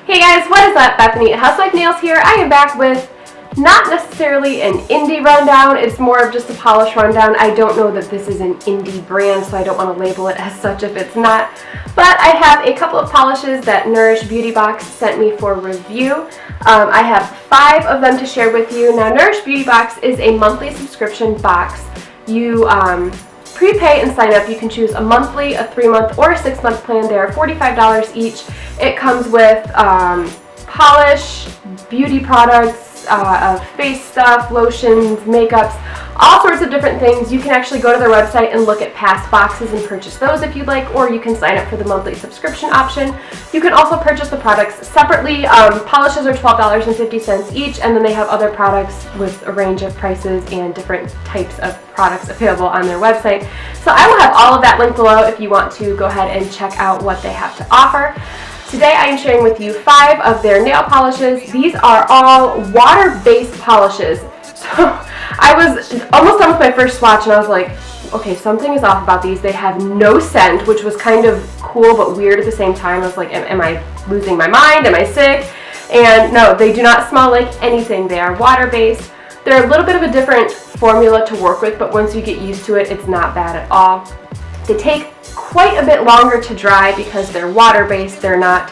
Hey guys, what is up? Bethany at Housewife Nails here. I am back with not necessarily an indie rundown, it's more of just a polish rundown. I don't know that this is an indie brand, so I don't want to label it as such if it's not. But I have a couple of polishes that Nourish Beauty Box sent me for review. I have 5 of them to share with you. Now, Nourish Beauty Box is a monthly subscription box. You prepay and sign up. You can choose a monthly, a 3-month, or a 6-month plan. They are $45 each. It comes with polish, beauty products, face stuff, lotions, makeups, all sorts of different things. You can actually go to their website and look at past boxes and purchase those if you'd like, or you can sign up for the monthly subscription option. You can also purchase the products separately. Polishes are $12.50 each, and then they have other products with a range of prices and different types of products available on their website. So I will have all of that linked below if you want to go ahead and check out what they have to offer. Today I am sharing with you 5 of their nail polishes. These are all water-based polishes. So I was almost done with my first swatch and I was like, okay, something is off about these. They have no scent, which was kind of cool but weird at the same time. I was like, am I losing my mind? Am I sick? And no, they do not smell like anything. They are water-based. They're a little bit of a different formula to work with, but once you get used to it, it's not bad at all. They take quite a bit longer to dry because they're water-based. They're not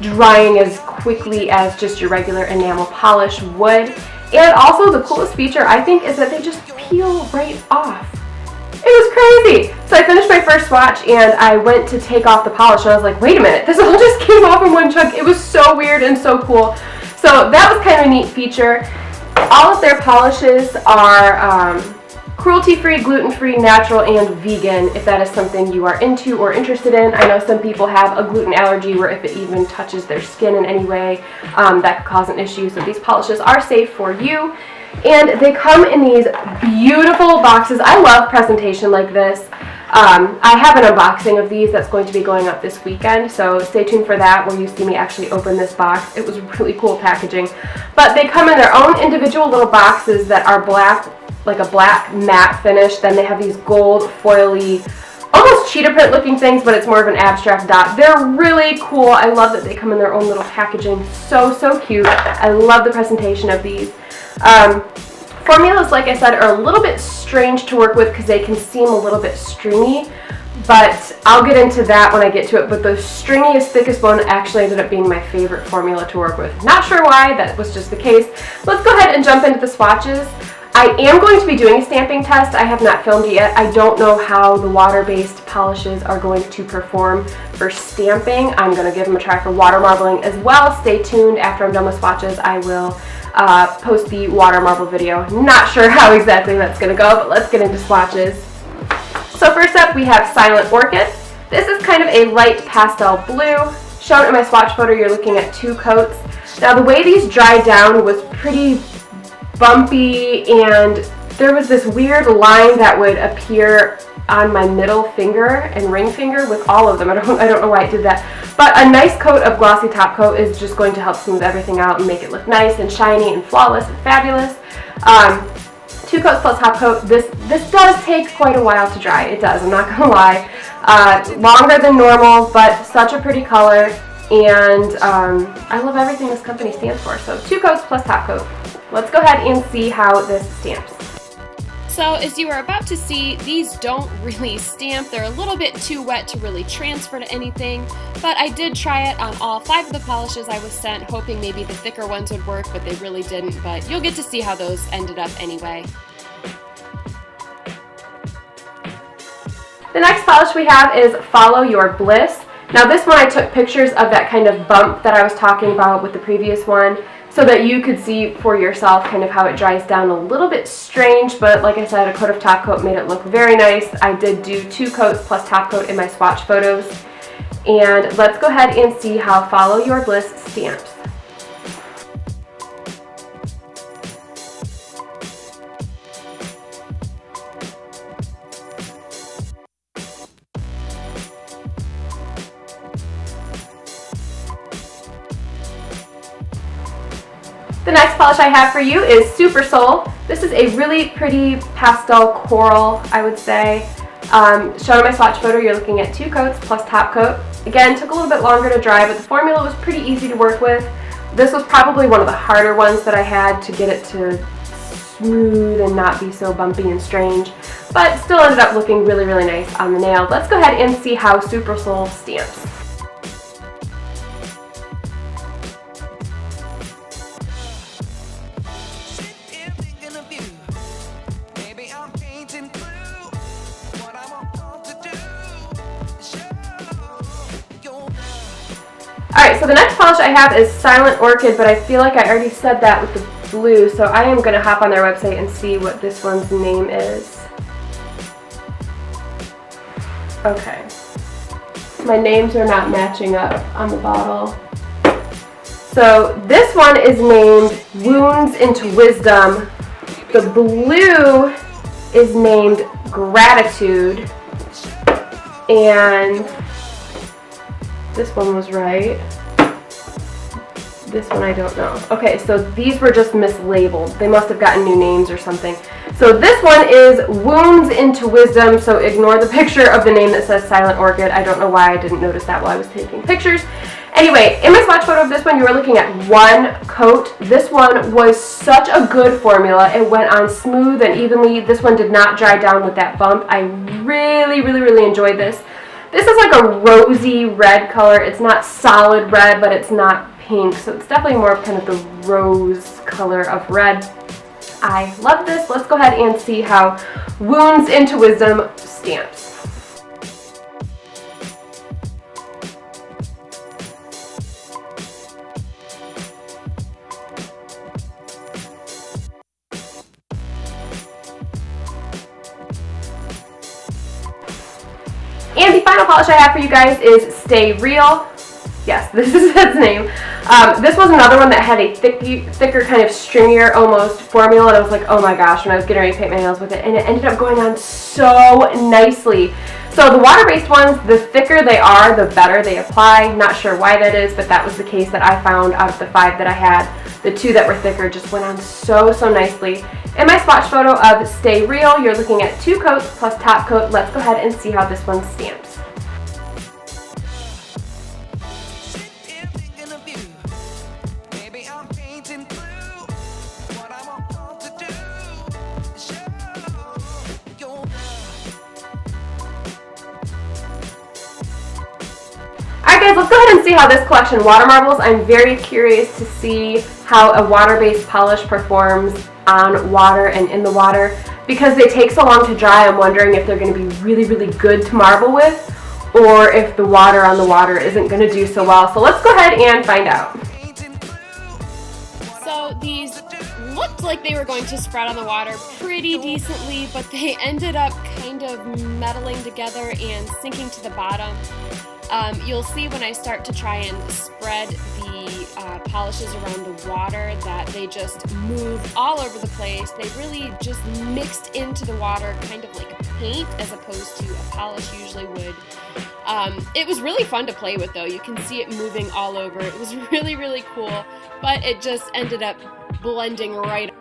drying as quickly as just your regular enamel polish would. And also the coolest feature I think is that they just peel right off. It was crazy. So I finished my first swatch and I went to take off the polish and I was like, wait a minute, this all just came off in one chunk. It was so weird and so cool. So that was kind of a neat feature. All of their polishes are cruelty-free, gluten-free, natural, and vegan, if that is something you are into or interested in. I know some people have a gluten allergy where if it even touches their skin in any way, that could cause an issue. So these polishes are safe for you. And they come in these beautiful boxes. I love presentation like this. I have an unboxing of these that's going to be going up this weekend, so stay tuned for that where you see me actually open this box. It was really cool packaging. But they come in their own individual little boxes that are black, like a black matte finish. Then they have these gold foily, almost cheetah print looking things, but it's more of an abstract dot. They're really cool. I love that they come in their own little packaging. So cute. I love the presentation of these. Formulas, like I said, are a little bit strange to work with because they can seem a little bit stringy, but I'll get into that when I get to it. But the stringiest, thickest one actually ended up being my favorite formula to work with. Not sure why, that was just the case. Let's go ahead and jump into the swatches. I am going to be doing a stamping test. I have not filmed it yet. I don't know how the water-based polishes are going to perform for stamping. I'm going to give them a try for water marbling as well. Stay tuned. After I'm done with swatches, I will post the water marble video. Not sure how exactly that's going to go, but let's get into swatches. So first up, we have Silent Orchid. This is kind of a light pastel blue. Shown in my swatch photo, you're looking at 2 coats. Now the way these dried down was pretty bumpy, and there was this weird line that would appear on my middle finger and ring finger with all of them. I don't know why it did that. But a nice coat of glossy top coat is just going to help smooth everything out and make it look nice and shiny and flawless and fabulous. 2 coats plus top coat. This does take quite a while to dry. It does, I'm not gonna lie. Longer than normal, but such a pretty color, and I love everything this company stands for. So 2 coats plus top coat. Let's go ahead and see how this stamps. So as you are about to see, these don't really stamp. They're a little bit too wet to really transfer to anything, but I did try it on all 5 of the polishes I was sent, hoping maybe the thicker ones would work, but they really didn't. But you'll get to see how those ended up anyway. The next polish we have is Follow Your Bliss. Now this one I took pictures of that kind of bump that I was talking about with the previous one, so that you could see for yourself kind of how it dries down a little bit strange, but like I said, a coat of top coat made it look very nice. I did do 2 coats plus top coat in my swatch photos. And let's go ahead and see how Follow Your Bliss stamps. The next polish I have for you is Super Soul. This is a really pretty pastel coral, I would say. Shown in my swatch photo, you're looking at 2 coats plus top coat. Again, took a little bit longer to dry, but the formula was pretty easy to work with. This was probably one of the harder ones that I had to get it to smooth and not be so bumpy and strange, but still ended up looking really, really nice on the nail. Let's go ahead and see how Super Soul stamps. Alright, so the next polish I have is Silent Orchid, but I feel like I already said that with the blue, so I am going to hop on their website and see what this one's name is. Okay. My names are not matching up on the bottle. So this one is named Wounds into Wisdom. The blue is named Gratitude. And this one was right. This one I don't know. Okay, so these were just mislabeled. They must have gotten new names or something. So this one is Wounds into Wisdom, so ignore the picture of the name that says Silent Orchid. I don't know why I didn't notice that while I was taking pictures. Anyway, in my swatch photo of this one, you were looking at one coat. This one was such a good formula. It went on smooth and evenly. This one did not dry down with that bump. I really, really, really enjoyed this. This is like a rosy red color. It's not solid red, but it's not pink, so it's definitely more of kind of the rose color of red. I love this. Let's go ahead and see how Wounds into Wisdom stamps. And the final polish I have for you guys is Stay Real. Yes, this is its name. This was another one that had a thicker kind of stringier almost formula, and I was like, oh my gosh, when I was getting ready to paint my nails with it, and it ended up going on so nicely. So the water-based ones, the thicker they are, the better they apply. Not sure why that is, but that was the case that I found out of the 5 that I had. The 2 that were thicker just went on so, so nicely. In my swatch photo of Stay Real, you're looking at 2 coats plus top coat. Let's go ahead and see how this one stamps. Alright guys, let's go ahead and see how this collection water marbles. I'm very curious to see how a water-based polish performs on water and in the water. Because they take so long to dry, I'm wondering if they're going to be really, really good to marble with, or if the water on the water isn't going to do so well. So let's go ahead and find out. So these looked like they were going to spread on the water pretty decently, but they ended up kind of meddling together and sinking to the bottom. You'll see when I start to try and spread the polishes around the water that they just move all over the place. They really just mixed into the water, kind of like a paint as opposed to a polish usually would. It was really fun to play with though. You can see it moving all over. It was really, really cool, but it just ended up blending right.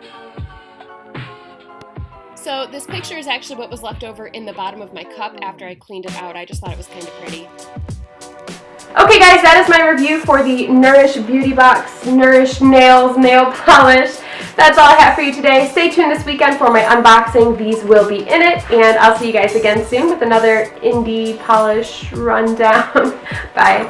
So this picture is actually what was left over in the bottom of my cup after I cleaned it out. I just thought it was kind of pretty. Okay guys, that is my review for the Nourish Beauty Box Nourish Nails Nail Polish. That's all I have for you today. Stay tuned this weekend for my unboxing. These will be in it, and I'll see you guys again soon with another indie polish rundown. Bye.